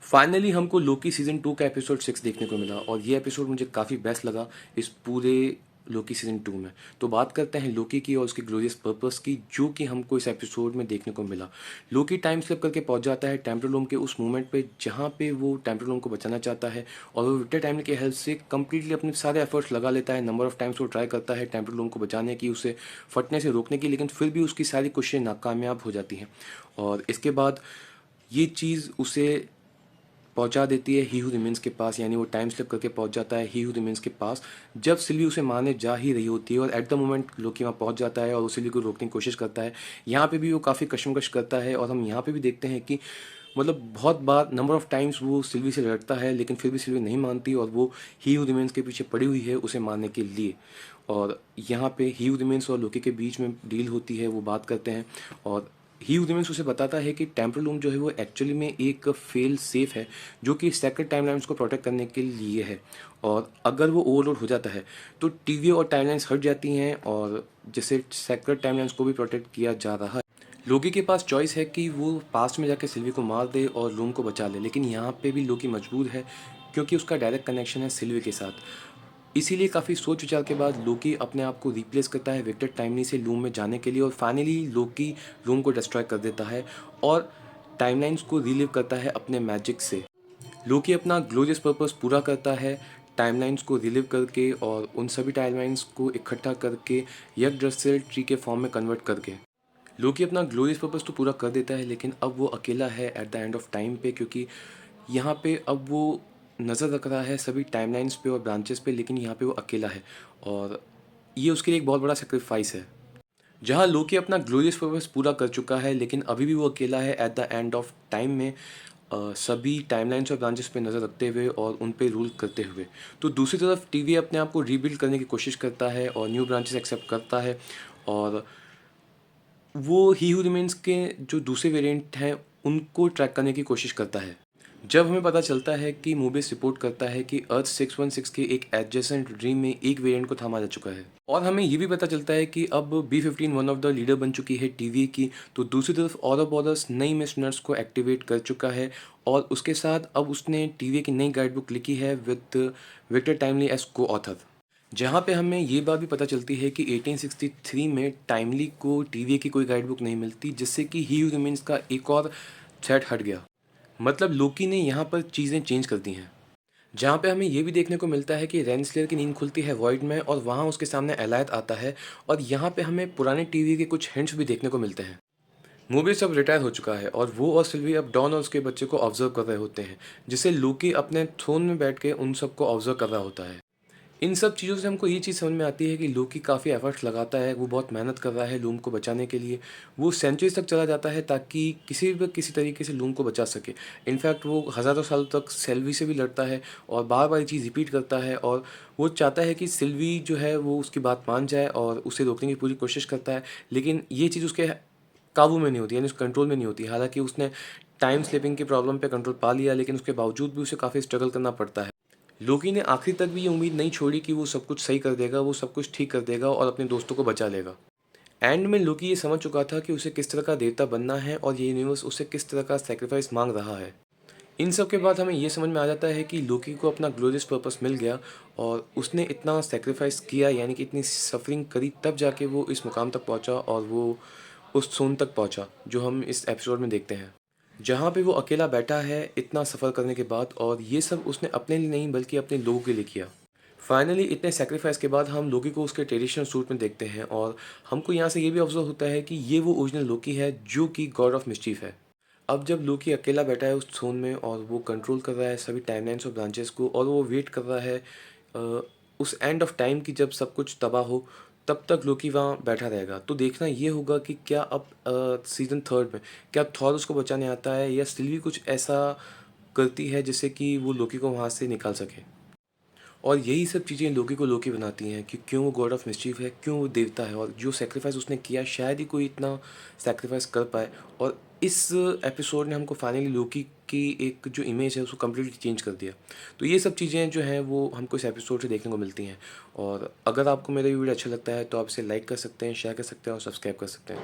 Finally हमको Loki season 2 का episode 6 देखने को मिला और ये एपिसोड मुझे काफ़ी बेस्ट लगा इस पूरे लोकी सीजन 2 में। तो बात करते हैं लोकी की और उसके ग्लोरियस पर्पस की, जो कि हमको इस एपिसोड में देखने को मिला। लोकी टाइम स्लिप करके पहुंच जाता है टेम्परलोम के उस मोमेंट पे जहाँ पे वो टेम्परलोम को बचाना चाहता है, और वो विक्टर टाइमली की हेल्प से कंप्लीटली अपने सारे एफर्ट्स लगा लेता है। नंबर ऑफ टाइम्स वो ट्राई करता है टेम्परलोम को बचाने की, उसे फटने से रोकने की, लेकिन फिर भी उसकी सारी कोशिशें नाकामयाब हो जाती हैं। और इसके बाद ये चीज़ उसे पहुंचा देती है ही हू रिमेंस के पास, यानी वो टाइम स्लिप करके पहुंच जाता है ही हू रिमेंस के पास जब सिल्वी उसे मारने जा ही रही होती है। और एट द मोमेंट लोकी वहाँ पहुंच जाता है और उस सिल्वी को रोकने की कोशिश करता है। यहाँ पे भी वो काफ़ी कशमकश करता है और हम यहाँ पे भी देखते हैं कि मतलब बहुत बार नंबर ऑफ टाइम्स वो सिल्वी से लड़ता है, लेकिन फिर भी सिल्वी नहीं मानती और वो ही हू रिमेंस के पीछे पड़ी हुई है उसे मारने के लिए। और यहाँ पे ही हू रिमेंस और लोकी के बीच में डील होती है, वो बात करते हैं और ही रिमेंस उसे बताता है कि टेम्परलूम जो है वो एक्चुअली में एक फेल सेफ है, जो कि सेक्रेट टाइमलाइंस को प्रोटेक्ट करने के लिए है। और अगर वो ओवरलोड हो जाता है तो टीवी और टाइमलाइंस हट जाती हैं, और जैसे सेक्रेट टाइमलाइंस को भी प्रोटेक्ट किया जा रहा है। लोकी के पास चॉइस है कि वो पास्ट में जाके सिल्वी को मार दे और लूम को बचा ले, लेकिन यहाँ पे भी लोकी मजबूर है क्योंकि उसका डायरेक्ट कनेक्शन है सिल्वी के साथ। इसीलिए काफ़ी सोच विचार के बाद लोकी अपने आप को रिप्लेस करता है विक्टर टाइमली से लूम में जाने के लिए, और फाइनली लोकी लूम को डिस्ट्रॉय कर देता है और टाइमलाइंस को रिलीव करता है अपने मैजिक से। लोकी अपना ग्लोरियस पर्पस पूरा करता है टाइमलाइंस को रिलीव करके, और उन सभी टाइमलाइंस को इकट्ठा करके यगड्रसेल ट्री के फॉर्म में कन्वर्ट करके। लोकी अपना ग्लोरियस पर्पस तो पूरा कर देता है, लेकिन अब वो अकेला है at the end of time पे, क्योंकि यहाँ पे अब वो नज़र रख रहा है सभी टाइमलाइंस पे और ब्रांचेस पे, लेकिन यहाँ पे वो अकेला है। और ये उसके लिए एक बहुत बड़ा सेक्रीफाइस है। जहाँ लोकी अपना ग्लोरियस पर्पस पूरा कर चुका है, लेकिन अभी भी वो अकेला है at the end of time में, सभी टाइमलाइंस और ब्रांचेस पे नज़र रखते हुए और उन पे रूल करते हुए। तो दूसरी तरफ टीवी अपने आप को रीबिल्ड करने की कोशिश करता है और न्यू ब्रांचेस एक्सेप्ट करता है, और वो ही हू रिमेन्स के जो दूसरे वेरिएंट हैं उनको ट्रैक करने की कोशिश करता है। जब हमें पता चलता है कि मूबीज रिपोर्ट करता है कि अर्थ 616 के एक एडजेसेंट ड्रीम में एक वेरिएंट को थामा जा चुका है, और हमें ये भी पता चलता है कि अब B15 one of the leader बन चुकी है टीवी की। तो दूसरी तरफ ऑरबॉरस नई मिस नर्स को एक्टिवेट कर चुका है, और उसके साथ अब उसने टीवी की नई गाइड बुक लिखी है विद विक्टर टाइमली एज को ऑथर। जहाँ पे हमें ये बात भी पता चलती है कि 1863 में टाइमली को टीवी की कोई गाइड बुक नहीं मिलती, जिससे कि ही रिमेन्स का एक और थ्रेट हट गया। मतलब लोकी ने यहाँ पर चीज़ें चेंज कर दी हैं। जहाँ पे हमें ये भी देखने को मिलता है कि रेनस्लेयर की नींद खुलती है वॉइड में, और वहाँ उसके सामने एलायत आता है, और यहाँ पे हमें पुराने टीवी के कुछ हिंट्स भी देखने को मिलते हैं। मूबीज अब रिटायर हो चुका है और वो और सिल्वी अब डॉन और उसके बच्चे को ऑब्जर्व कर रहे होते हैं, जिससे लोकी अपने थ्रोन में बैठ के उन सबको ऑब्जर्व कर रहा होता है। इन सब चीज़ों से हमको ये चीज़ समझ में आती है कि लोकी काफ़ी एफर्ट्स लगाता है, वो बहुत मेहनत कर रहा है लूम को बचाने के लिए। वो सेंचुरीज तक चला जाता है ताकि किसी भी किसी तरीके से लूम को बचा सके। इनफैक्ट वो हज़ारों साल तक सेल्वी से भी लड़ता है और बार बार ये चीज़ रिपीट करता है, और वो चाहता है कि सिल्वी जो है वो उसकी बात मान जाए और उसे रोकने की पूरी कोशिश करता है, लेकिन ये चीज़ उसके काबू में नहीं होती, यानी उसके कंट्रोल में नहीं होती। हालांकि उसने टाइम स्लिपिंग की प्रॉब्लम पे कंट्रोल पा लिया, लेकिन उसके बावजूद भी उसे काफ़ी स्ट्रगल करना पड़ता है। लोकी ने आखिरी तक भी ये उम्मीद नहीं छोड़ी कि वो सब कुछ सही कर देगा, वो सब कुछ ठीक कर देगा और अपने दोस्तों को बचा लेगा। एंड में लोकी ये समझ चुका था कि उसे किस तरह का देवता बनना है और ये यूनिवर्स उसे किस तरह का सेक्रीफाइस मांग रहा है। इन सब के बाद हमें ये समझ में आ जाता है कि लोकी को अपना ग्लोरियस पर्पस मिल गया, और उसने इतना सेक्रीफाइस किया, यानी कि इतनी सफरिंग करी, तब जाके वो इस मुकाम तक पहुंचा और वो उस सोन तक पहुंचा जो हम इस एपिसोड में देखते हैं। जहाँ पे वो अकेला बैठा है इतना सफ़र करने के बाद, और ये सब उसने अपने लिए नहीं बल्कि अपने लोगों के लिए किया। फाइनली इतने सेक्रीफाइस के बाद हम लोकी को उसके ट्रेडिशनल सूट में देखते हैं, और हमको यहाँ से ये भी ऑब्जर्व होता है कि ये वो ओरिजिनल लोकी है जो कि गॉड ऑफ मिस्चीफ है। अब जब लोकी अकेला बैठा है उस थ्रोन में और वो कंट्रोल कर रहा है सभी टाइमलाइंस और ब्रांचेस को, और वो वेट कर रहा है अ, उस एंड ऑफ टाइम की जब सब कुछ तबाह हो, तब तक लोकी वहाँ बैठा रहेगा। तो देखना ये होगा कि क्या अब सीज़न 3 में क्या थॉर उसको बचाने आता है, या सिल्वी कुछ ऐसा करती है जिससे कि वो लोकी को वहाँ से निकाल सके। और यही सब चीज़ें लोकी को लोकी बनाती हैं कि क्यों वो गॉड ऑफ मिस्चीफ है, क्यों वो देवता है, और जो सेक्रीफाइस उसने किया शायद ही कोई इतना सेक्रीफाइस कर पाए। और इस एपिसोड ने हमको फाइनली लोकी की एक जो इमेज है उसको कम्प्लीटली चेंज कर दिया। तो ये सब चीज़ें जो हैं वो हमको इस एपिसोड से देखने को मिलती हैं। और अगर आपको मेरा ये वीडियो अच्छा लगता है तो आप इसे लाइक कर सकते हैं, शेयर कर सकते हैं और सब्सक्राइब कर सकते हैं।